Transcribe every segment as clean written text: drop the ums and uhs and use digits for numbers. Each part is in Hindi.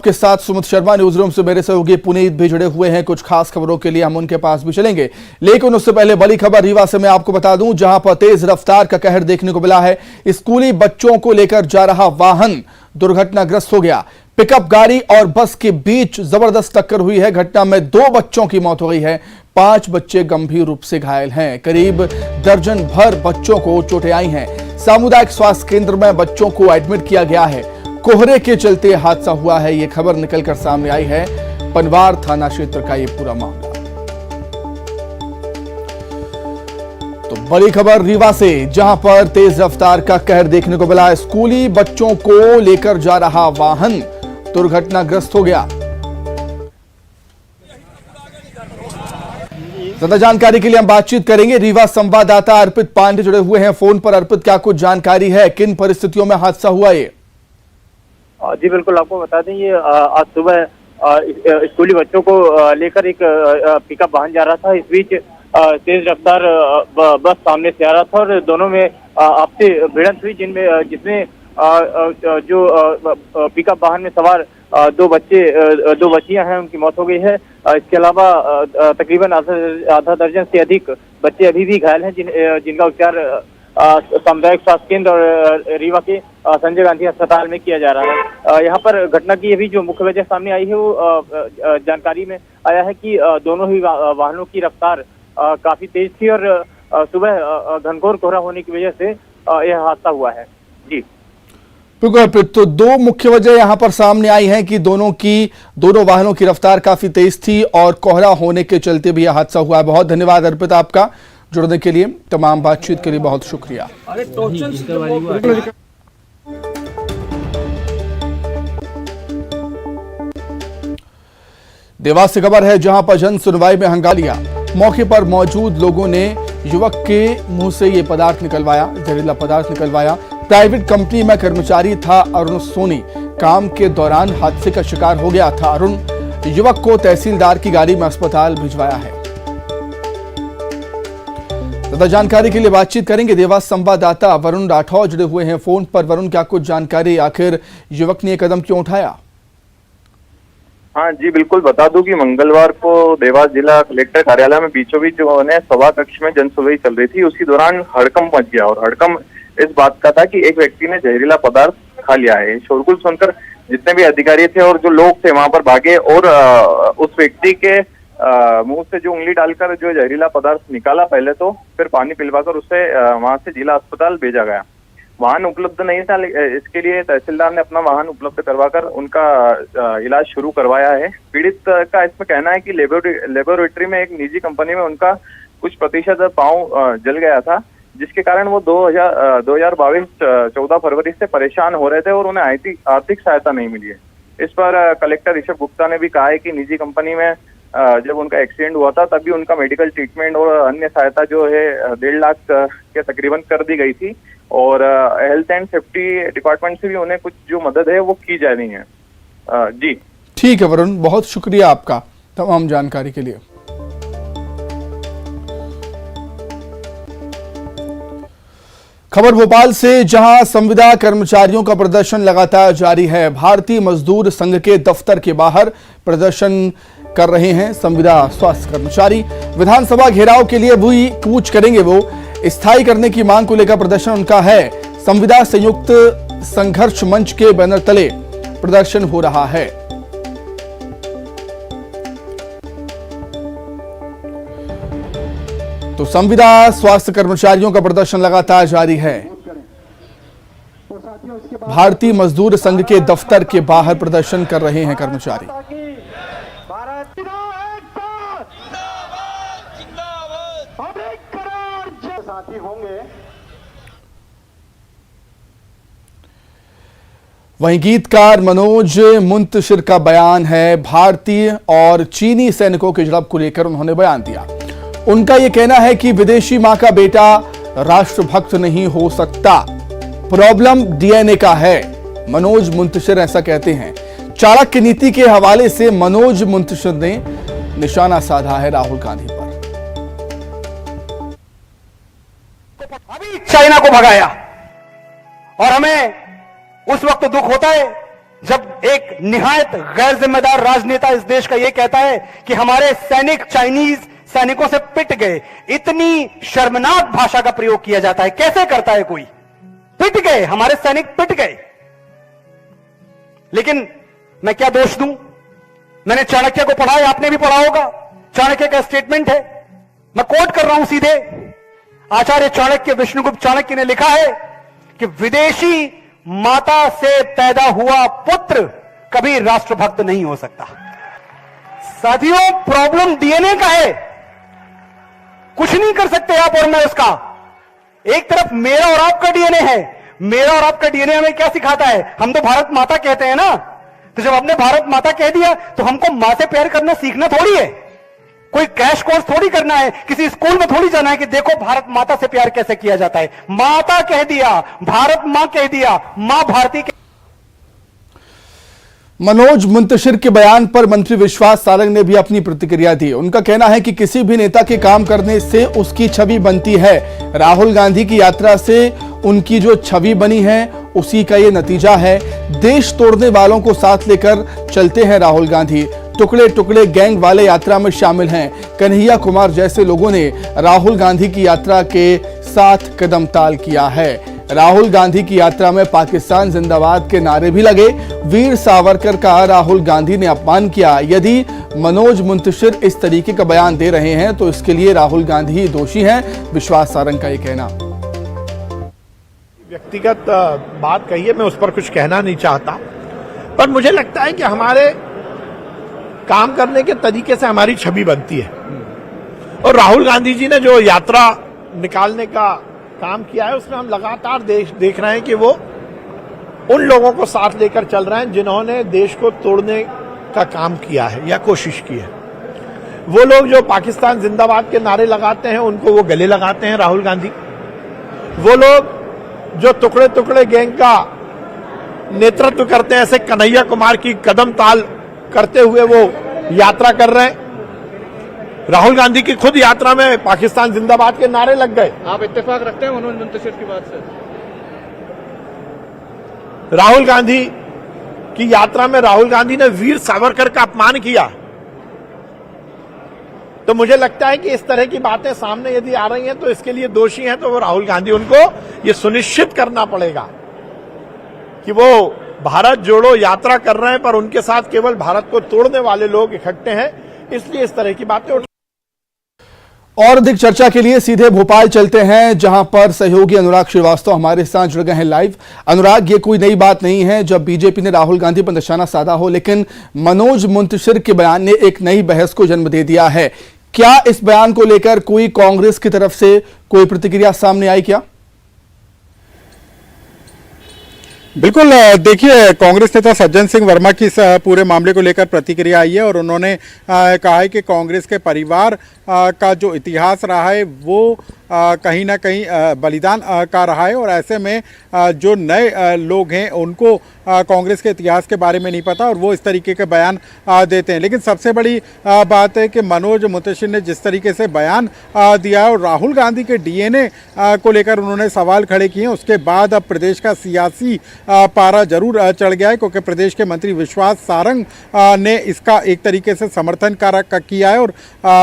के साथ सुमित शर्मा न्यूज रूम से मेरे सहयोगी पुनीत भी जुड़े हुए हैं। कुछ खास खबरों के लिए हम उनके पास भी चलेंगे, लेकिन उससे पहले बड़ी खबर रीवा से मैं आपको बता दूं, जहां पर तेज रफ्तार का कहर देखने को मिला है। स्कूली बच्चों को लेकर जा रहा वाहन दुर्घटनाग्रस्त हो गया। पिकअप गाड़ी और बस के बीच जबरदस्त टक्कर हुई है। घटना में 2 बच्चों की मौत हो गई है, 5 बच्चे गंभीर रूप से घायल हैं। करीब दर्जन भर बच्चों को चोटें आई हैं। सामुदायिक स्वास्थ्य केंद्र में बच्चों को एडमिट किया गया है। कोहरे के चलते हादसा हुआ है, यह खबर निकलकर सामने आई है। पनवार थाना क्षेत्र का यह पूरा मामला। तो बड़ी खबर रीवा से, जहां पर तेज रफ्तार का कहर देखने को मिला। स्कूली बच्चों को लेकर जा रहा वाहन दुर्घटनाग्रस्त हो गया। ज्यादा जानकारी के लिए हम बातचीत करेंगे। रीवा संवाददाता अर्पित पांडे जुड़े हुए हैं फोन पर। अर्पित, क्या कुछ जानकारी है, किन परिस्थितियों में हादसा हुआ ये? जी बिल्कुल, आपको बता दें, ये आज सुबह स्कूली बच्चों को लेकर एक पिकअप वाहन जा रहा था। इस बीच तेज रफ्तार बस सामने से आ रहा था और दोनों में आपसी भिड़ंत हुई, जिसमें जो पिकअप वाहन में सवार 2 बच्चियां हैं, उनकी मौत हो गई है। इसके अलावा तकरीबन आधा दर्जन से अधिक बच्चे अभी भी घायल हैं, जिनका उपचार सामुदायिक स्वास्थ्य केंद्र और रीवा के संजय गांधी अस्पताल में किया जा रहा है। यहाँ पर घटना की अभी जो मुख्य वजह सामने आई है, वो जानकारी में आया है कि दोनों ही वाहनों की रफ्तार काफी तेज थी और सुबह घनघोर कोहरा होने की वजह से यह हादसा हुआ है। जी बिल्कुल, तो 2 मुख्य वजह यहां पर सामने आई हैं कि दोनों वाहनों की रफ्तार काफी तेज थी और कोहरा होने के चलते भी यह हादसा हुआ है। बहुत धन्यवाद अर्पित, आपका जुड़ने के लिए, तमाम बातचीत के लिए बहुत शुक्रिया। देवास से खबर है, जहां पर जन सुनवाई में हंगामा लिया। मौके पर मौजूद लोगों ने युवक के मुंह से ये पदार्थ निकलवाया, जहरीला पदार्थ निकलवाया। प्राइवेट कंपनी में कर्मचारी था अरुण सोनी। काम के दौरान हादसे का शिकार हो गया था अरुण। युवक को तहसीलदार की गाड़ी में अस्पताल भिजवाया है। ज्यादा जानकारी के लिए बातचीत करेंगे। देवास संवाददाता वरुण राठौर जुड़े हुए हैं फोन पर। वरुण, क्या कुछ जानकारी, आखिर युवक ने यह कदम क्यों उठाया? हाँ जी बिल्कुल, बता दूं कि मंगलवार को देवास जिला कलेक्टर कार्यालय में बीचों बीच जो है सभा कक्ष में जनसुनवाई चल रही थी, उसी दौरान हड़कंप मच गया। और हड़कंप इस बात का था कि एक व्यक्ति ने जहरीला पदार्थ खा लिया है। शोरगुल सुनकर जितने भी अधिकारी थे और जो लोग थे वहां पर भागे और उस व्यक्ति के मुंह से जो उंगली डालकर जो जहरीला पदार्थ निकाला पहले, तो फिर पानी पिलवाकर उसे वहां से जिला अस्पताल भेजा गया। वाहन उपलब्ध नहीं था, इसके लिए तहसीलदार ने अपना वाहन उपलब्ध करवाकर उनका इलाज शुरू करवाया है। पीड़ित का इसमें कहना है कि लेबोरेटरी में एक निजी कंपनी में उनका कुछ प्रतिशत पांव जल गया था, जिसके कारण वो 2022-14 फरवरी से परेशान हो रहे थे और उन्हें आर्थिक सहायता नहीं मिली है। इस पर कलेक्टर ऋषभ गुप्ता ने भी कहा है कि निजी कंपनी में जब उनका एक्सीडेंट हुआ था, तभी उनका मेडिकल ट्रीटमेंट और अन्य सहायता जो है 1.5 लाख के तकरीबन कर दी गई थी और हेल्थ एंड सेफ्टी डिपार्टमेंट से भी उन्हें कुछ जो मदद है वो की जा रही है। जी ठीक है वरुण, बहुत शुक्रिया आपका तमाम जानकारी के लिए। खबर भोपाल से, जहां संविदा कर्मचारियों का प्रदर्शन लगातार जारी है। भारतीय मजदूर संघ के दफ्तर के बाहर प्रदर्शन कर रहे हैं संविदा स्वास्थ्य कर्मचारी। विधानसभा घेराव के लिए भी कूच करेंगे वो। स्थायी करने की मांग को लेकर प्रदर्शन उनका है। संविदा संयुक्त संघर्ष मंच के बैनर तले प्रदर्शन हो रहा है। तो संविदा स्वास्थ्य कर्मचारियों का प्रदर्शन लगातार जारी है। भारतीय मजदूर संघ के दफ्तर के बाहर प्रदर्शन कर रहे हैं कर्मचारी। वहीं गीतकार मनोज मुंतशिर का बयान है। भारतीय और चीनी सैनिकों की झड़प को लेकर उन्होंने बयान दिया। उनका यह कहना है कि विदेशी मां का बेटा राष्ट्रभक्त नहीं हो सकता, प्रॉब्लम डीएनए का है। मनोज मुंतशिर ऐसा कहते हैं। चाणक्य नीति के हवाले से मनोज मुंतशिर ने निशाना साधा है राहुल गांधी पर। अभी चाइना को भगाया और हमें उस वक्त दुख होता है जब एक निहायत गैर जिम्मेदार राजनेता इस देश का यह कहता है कि हमारे सैनिक चाइनीज सैनिकों से पिट गए, इतनी शर्मनाक भाषा का प्रयोग किया जाता है। कैसे करता है कोई? पिट गए, हमारे सैनिक पिट गए। लेकिन मैं क्या दोष दूं? मैंने चाणक्य को पढ़ा है, आपने भी पढ़ा होगा। चाणक्य का स्टेटमेंट है, मैं कोट कर रहा हूं सीधे। आचार्य चाणक्य, विष्णुगुप्त चाणक्य ने लिखा है कि विदेशी माता से पैदा हुआ पुत्र कभी राष्ट्रभक्त नहीं हो सकता। साथियों, प्रॉब्लम डीएनए का है, कुछ नहीं कर सकते आप और मैं उसका। एक तरफ मेरा और आपका डीएनए है। मेरा और आपका डीएनए हमें क्या सिखाता है? हम तो भारत माता कहते हैं ना, तो जब आपने भारत माता कह दिया तो हमको मां से प्यार करना सीखना थोड़ी है, कोई क्रैश कोर्स थोड़ी करना है, किसी स्कूल में थोड़ी जाना है कि देखो भारत माता से प्यार कैसे किया जाता है। माता कह दिया, भारत मां कह दिया, मां भारती। मनोज मुंतशिर के बयान पर मंत्री विश्वास सारंग ने भी अपनी प्रतिक्रिया दी। उनका कहना है कि किसी भी नेता के काम करने से उसकी छवि बनती है। राहुल गांधी की यात्रा से उनकी जो छवि बनी है उसी का ये नतीजा है। देश तोड़ने वालों को साथ लेकर चलते हैं राहुल गांधी। टुकड़े टुकड़े गैंग वाले यात्रा में शामिल हैं। कन्हैया कुमार जैसे लोगों ने राहुल गांधी की यात्रा के साथ कदम ताल किया है। राहुल गांधी की यात्रा में पाकिस्तान जिंदाबाद के नारे भी लगे। वीर सावरकर का राहुल गांधी ने अपमान किया। यदि मनोज मुंतशिर इस तरीके का बयान दे रहे हैं तो इसके लिए राहुल गांधी ही दोषी हैं, विश्वास सारंग का ये कहना। व्यक्तिगत बात कही है, मैं उस पर कुछ कहना नहीं चाहता, पर मुझे लगता है कि हमारे काम करने के तरीके से हमारी छवि बनती है। और राहुल गांधी जी ने जो यात्रा निकालने का काम किया है उसमें हम लगातार देख रहे हैं कि वो उन लोगों को साथ लेकर चल रहे हैं जिन्होंने देश को तोड़ने का काम किया है या कोशिश की है। वो लोग जो पाकिस्तान जिंदाबाद के नारे लगाते हैं उनको वो गले लगाते हैं राहुल गांधी। वो लोग जो टुकड़े टुकड़े गैंग का नेतृत्व करते हैं, ऐसे कन्हैया कुमार की कदम ताल करते हुए वो यात्रा कर रहे हैं। राहुल गांधी की खुद यात्रा में पाकिस्तान जिंदाबाद के नारे लग गए। आप इत्तेफाक रखते हैं मनोज मुंतशिर की बात से? राहुल गांधी की यात्रा में राहुल गांधी ने वीर सावरकर का अपमान किया, तो मुझे लगता है कि इस तरह की बातें सामने यदि आ रही हैं तो इसके लिए दोषी हैं तो वो राहुल गांधी। उनको ये सुनिश्चित करना पड़ेगा कि वो भारत जोड़ो यात्रा कर रहे हैं पर उनके साथ केवल भारत को तोड़ने वाले लोग इकट्ठे हैं, इसलिए इस तरह की बातें और अधिक चर्चा के लिए सीधे भोपाल चलते हैं, जहां पर सहयोगी अनुराग श्रीवास्तव हमारे साथ जुड़ गए हैं लाइव। अनुराग, ये कोई नई बात नहीं है जब बीजेपी ने राहुल गांधी पर निशाना साधा हो, लेकिन मनोज मुंतशिर के बयान ने एक नई बहस को जन्म दे दिया है। क्या इस बयान को लेकर कोई कांग्रेस की तरफ से कोई प्रतिक्रिया सामने आई क्या? बिल्कुल, देखिए, कांग्रेस नेता सज्जन सिंह वर्मा की इस पूरे मामले को लेकर प्रतिक्रिया आई है और उन्होंने कहा है कि कांग्रेस के परिवार का जो इतिहास रहा है वो कहीं ना कहीं बलिदान का रहा है और ऐसे में जो नए लोग हैं उनको कांग्रेस के इतिहास के बारे में नहीं पता और वो इस तरीके के बयान देते हैं। लेकिन सबसे बड़ी बात है कि मनोज मुंतशिर ने जिस तरीके से बयान दिया और राहुल गांधी के डीएनए को लेकर उन्होंने सवाल खड़े किए, उसके बाद अब प्रदेश का सियासी पारा जरूर चढ़ गया है, क्योंकि प्रदेश के मंत्री विश्वास सारंग ने इसका एक तरीके से समर्थन किया है और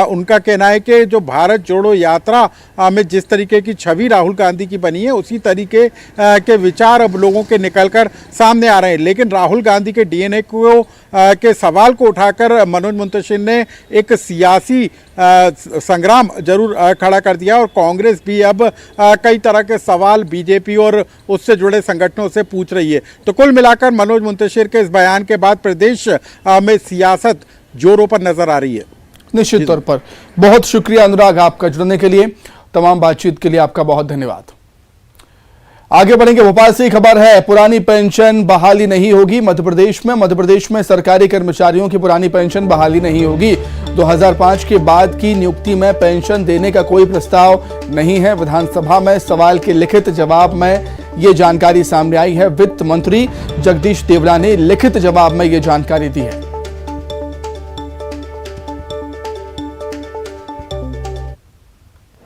उनका कहना है कि जो भारत जोड़ो यात्रा में जिस तरीके की छवि राहुल गांधी की बनी है उसी तरीके के विचार अब लोगों के निकलकर सामने आ रहे हैं। लेकिन राहुल गांधी के डीएनए को के सवाल को उठाकर मनोज मुंतशिर ने एक सियासी संग्राम जरूर खड़ा कर दिया और कांग्रेस भी अब कई तरह के सवाल बीजेपी और उससे जुड़े संगठनों से पूछ रही है। तो कुल मिलाकर मनोज मुंतशिर के इस बयान के बाद प्रदेश में सियासत जोरों पर नजर आ रही है। निश्चित तौर पर बहुत शुक्रिया अनुराग आपका जुड़ने के लिए, तमाम बातचीत के लिए आपका बहुत धन्यवाद। आगे बढ़ेंगे, भोपाल से खबर है, पुरानी पेंशन बहाली नहीं होगी मध्य प्रदेश में सरकारी कर्मचारियों की पुरानी पेंशन बहाली नहीं होगी। 2005 के बाद की नियुक्ति में पेंशन देने का कोई प्रस्ताव नहीं है। विधानसभा में सवाल के लिखित जवाब में ये जानकारी सामने आई है। वित्त मंत्री जगदीश देवड़ा ने लिखित जवाब में ये जानकारी दी है।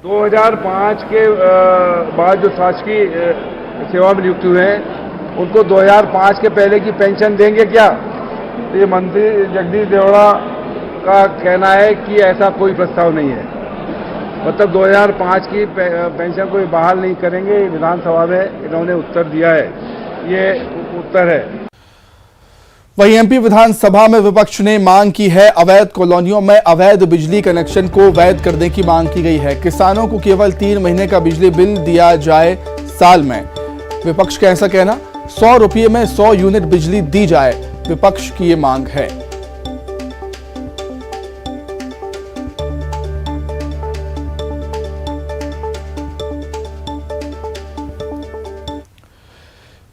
2005 के बाद जो शासकीय सेवा में नियुक्त हुए हैं उनको 2005 के पहले की पेंशन देंगे क्या? तो ये मंत्री जगदीश देवड़ा का कहना है कि ऐसा कोई प्रस्ताव नहीं है। मतलब 2005 की पेंशन को बहाल नहीं करेंगे। विधानसभा में इन्होंने उत्तर दिया है, ये उत्तर है। वहीं एमपी विधानसभा में विपक्ष ने मांग की है, अवैध कॉलोनियों में अवैध बिजली कनेक्शन को वैध करने की मांग की गई है। किसानों को केवल 3 महीने का बिजली बिल दिया जाए साल में। विपक्ष का ऐसा कहना, 100 रुपये में 100 यूनिट बिजली दी जाए, विपक्ष की ये मांग है।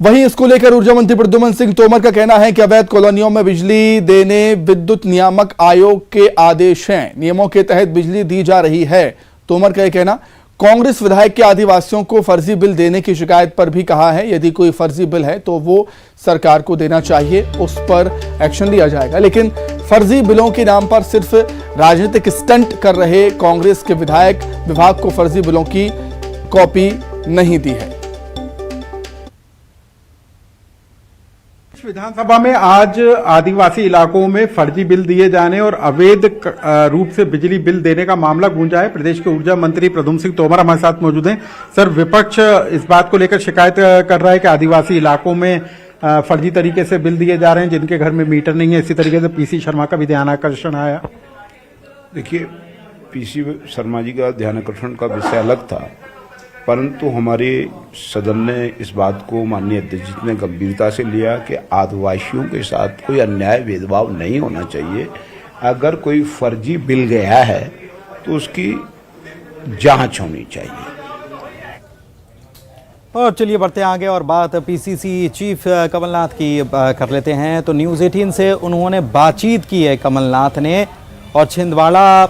वहीं इसको लेकर ऊर्जा मंत्री प्रद्युम्न सिंह तोमर का कहना है कि अवैध कॉलोनियों में बिजली देने विद्युत नियामक आयोग के आदेश हैं, नियमों के तहत बिजली दी जा रही है। तोमर का यह कहना, कांग्रेस विधायक के आदिवासियों को फर्जी बिल देने की शिकायत पर भी कहा है, यदि कोई फर्जी बिल है तो वो सरकार को देना चाहिए, उस पर एक्शन लिया जाएगा। लेकिन फर्जी बिलों के नाम पर सिर्फ राजनीतिक स्टंट कर रहे कांग्रेस के विधायक विभाग को फर्जी बिलों की कॉपी नहीं दी है। विधानसभा में आज आदिवासी इलाकों में फर्जी बिल दिए जाने और अवैध रूप से बिजली बिल देने का मामला गूंजा है। प्रदेश के ऊर्जा मंत्री प्रद्युम्न सिंह तोमर हमारे साथ मौजूद हैं। सर, विपक्ष इस बात को लेकर शिकायत कर रहा है कि आदिवासी इलाकों में फर्जी तरीके से बिल दिए जा रहे हैं, जिनके घर में मीटर नहीं है। इसी तरीके से पीसी शर्मा का भी ध्यानाकर्षण आया। देखिए, पीसी शर्मा जी का ध्यानाकर्षण का विषय अलग था, परंतु हमारे सदन ने इस बात को माननीय अध्यक्ष जी ने गंभीरता से लिया कि आदिवासियों के साथ कोई अन्याय भेदभाव नहीं होना चाहिए। अगर कोई फर्जी बिल गया है तो उसकी जांच होनी चाहिए। और चलिए बढ़ते आगे और बात पीसीसी चीफ कमलनाथ की कर लेते हैं। तो न्यूज़ 18 से उन्होंने बातचीत की है कमलनाथ ने, और छिंदवाड़ा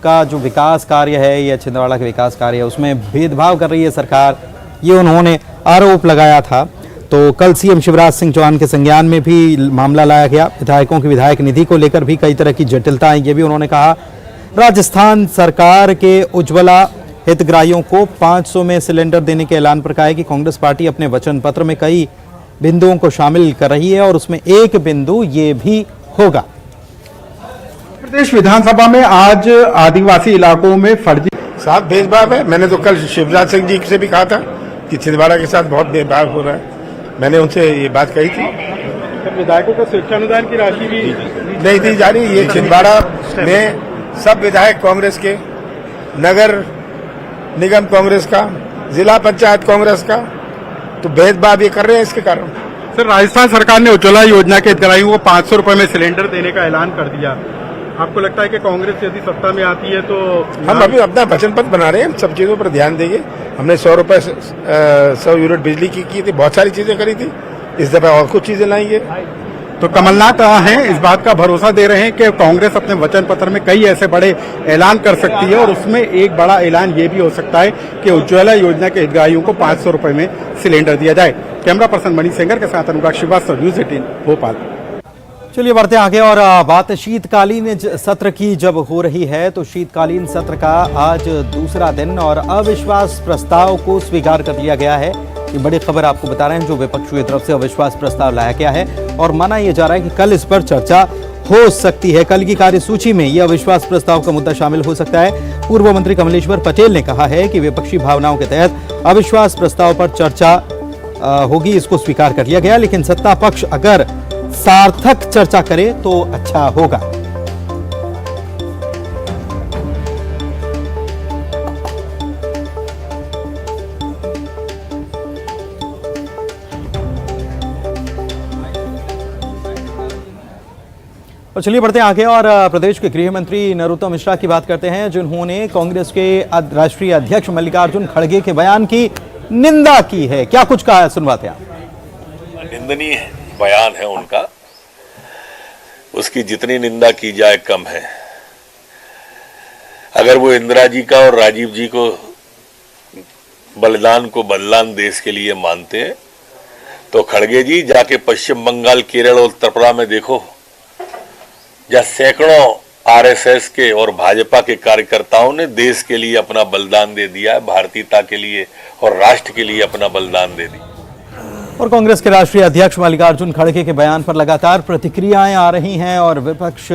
का जो विकास कार्य है या छिंदवाड़ा के विकास कार्य है उसमें भेदभाव कर रही है सरकार, ये उन्होंने आरोप लगाया था। तो कल सीएम शिवराज सिंह चौहान के संज्ञान में भी मामला लाया गया। विधायकों की विधायक निधि को लेकर भी कई तरह की जटिलता आई, ये भी उन्होंने कहा। राजस्थान सरकार के उज्ज्वला हितग्राहियों को 500 में सिलेंडर देने के ऐलान पर कहा है कि कांग्रेस पार्टी अपने वचन पत्र में कई बिंदुओं को शामिल कर रही है और उसमें एक बिंदु ये भी होगा। प्रदेश विधानसभा में आज आदिवासी इलाकों में फर्जी साथ भेदभाव है। मैंने तो कल शिवराज सिंह जी से भी कहा था कि छिंदवाड़ा के साथ बहुत भेदभाव हो रहा है। मैंने उनसे ये बात कही थी। विधायकों को स्वेच्छानुदान की राशि भी नहीं दी जा रही। ये छिंदवाड़ा में सब विधायक कांग्रेस के, नगर निगम कांग्रेस का, जिला पंचायत कांग्रेस का, तो भेदभाव ये कर रहे हैं इसके कारण। सर, राजस्थान सरकार ने उज्ज्वला योजना के हितग्राहियों को 500 रुपए में सिलेंडर देने का ऐलान कर दिया। आपको लगता है कि कांग्रेस यदि सत्ता में आती है तो हम अभी अपना वचन पत्र बना रहे हैं, हम सब चीजों पर ध्यान देंगे। हमने 100 रुपए 100 यूनिट बिजली की थी, बहुत सारी चीजें करी थी, इस दफा और कुछ चीजें लाएंगे। तो कमलनाथ हैं इस बात का भरोसा दे रहे हैं कि कांग्रेस अपने वचन पत्र में कई ऐसे बड़े ऐलान कर सकती है और उसमें एक बड़ा ऐलान ये भी हो सकता है कि उज्ज्वला योजना के हितग्राहियों को 500 रुपए में सिलेंडर दिया जाए। कैमरा पर्सन मणि सेंगर के साथ अनुराग श्रीवास्तव, न्यूज़ 18 भोपाल। चलिए बढ़ते आगे और बात शीतकालीन सत्र की जब हो रही है तो शीतकालीन सत्र का आज दूसरा दिन और अविश्वास प्रस्ताव को स्वीकार कर लिया गया है। ये बड़ी खबर आपको बता रहे हैं, जो विपक्ष की तरफ से अविश्वास प्रस्ताव लाया गया है और माना यह जा रहा है कि कल इस पर चर्चा हो सकती है। कल की कार्यसूची में यह अविश्वास प्रस्ताव का मुद्दा शामिल हो सकता है। पूर्व मंत्री कमलेश्वर पटेल ने कहा है कि विपक्षी भावनाओं के तहत अविश्वास प्रस्ताव पर चर्चा होगी, इसको स्वीकार कर लिया गया, लेकिन सत्ता पक्ष अगर सार्थक चर्चा करे तो अच्छा होगा। और चलिए बढ़ते आगे और प्रदेश के गृह मंत्री नरोत्तम मिश्रा की बात करते हैं, जिन्होंने कांग्रेस के राष्ट्रीय अध्यक्ष मल्लिकार्जुन खड़गे के बयान की निंदा की है। क्या कुछ कहा है, सुनवाते हैं। निंदनीय बयान है उनका, उसकी जितनी निंदा की जाए कम है। अगर वो इंदिरा जी का और राजीव जी को बलिदान को बलिदान देश के लिए मानते हैं तो खड़गे जी जाके पश्चिम बंगाल, केरल और उत्तर प्रदेश में देखो, जहां सैकड़ों आरएसएस के और भाजपा के कार्यकर्ताओं ने देश के लिए अपना बलिदान दे दिया है, भारतीयता के लिए और राष्ट्र के लिए अपना बलिदान दे दिया। और कांग्रेस के राष्ट्रीय अध्यक्ष मल्लिकार्जुन खड़गे के बयान पर लगातार प्रतिक्रियाएं आ रही हैं और विपक्ष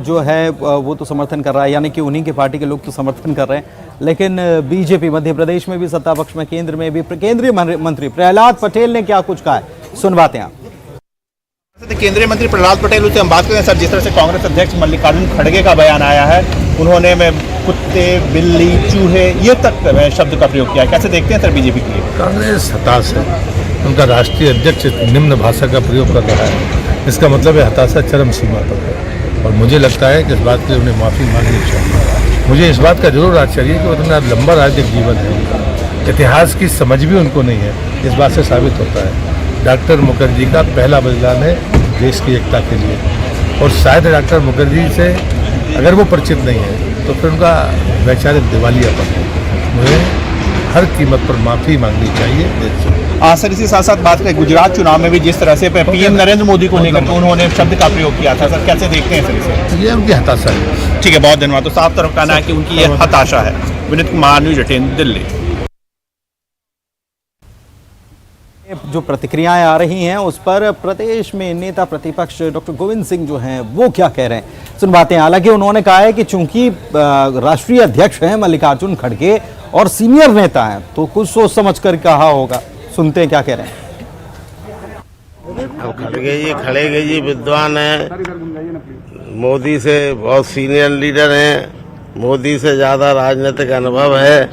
जो है वो तो समर्थन कर रहा है, यानी कि उन्हीं के पार्टी के लोग तो समर्थन कर रहे हैं, लेकिन बीजेपी मध्य प्रदेश में भी सत्ता पक्ष में, केंद्र में भी केंद्रीय मंत्री प्रहलाद पटेल ने क्या कुछ कहा है, सुनवाते हैं आप। केंद्रीय मंत्री प्रहलाद पटेल से हम बात करें सर, जिस तरह से कांग्रेस अध्यक्ष मल्लिकार्जुन खड़गे का बयान आया है, उन्होंने कुत्ते, बिल्ली, चूहे ये तक शब्द का प्रयोग किया है, कैसे देखते हैं सर बीजेपी के लिए? कांग्रेस हताश है, उनका राष्ट्रीय अध्यक्ष निम्न भाषा का प्रयोग कर रहा है, इसका मतलब है हताशा चरम सीमा पर है और मुझे लगता है कि इस बात के लिए उन्हें माफ़ी मांगनी चाहिए। मुझे इस बात का जरूर आश्चर्य है कि उतना लंबा राजनीतिक जीवन है उनका, इतिहास की समझ भी उनको नहीं है, इस बात से साबित होता है। डॉक्टर मुखर्जी का पहला बलिदान है देश की एकता के लिए और शायद डॉक्टर मुखर्जी से अगर वो परिचित नहीं है तो फिर उनका वैचारिक दिवालियापन है। मुझे हर कीमत पर माफ़ी मांगनी चाहिए देश से। सर इसी साथ साथ बात करें गुजरात चुनाव में भी जिस तरह से पीएम नरेंद्र मोदी को लेकर के उन्होंने शब्द का प्रयोग किया था, सर कैसे देखते हैं सर इसे? ये उनकी हताशा है। ठीक है, बहुत धन्यवाद। तो साफ तरफ कहना है कि उनकी ये हताशा है। विनीत कुमार, न्यूज़ 18 दिल्ली। जो प्रतिक्रियाएं आ रही हैं उस पर प्रदेश में नेता प्रतिपक्ष डॉक्टर गोविंद सिंह जो हैं वो क्या कह रहे हैं, सुनवाते हैं। हालांकि उन्होंने कहा है कि चूंकि राष्ट्रीय अध्यक्ष हैं मल्लिकार्जुन खड़गे और सीनियर नेता हैं तो कुछ सोच समझ कर कहा होगा, सुनते हैं क्या कह रहे हैं। अब खड़गे जी विद्वान हैं, मोदी से बहुत सीनियर लीडर हैं, मोदी से ज्यादा राजनीतिक अनुभव है,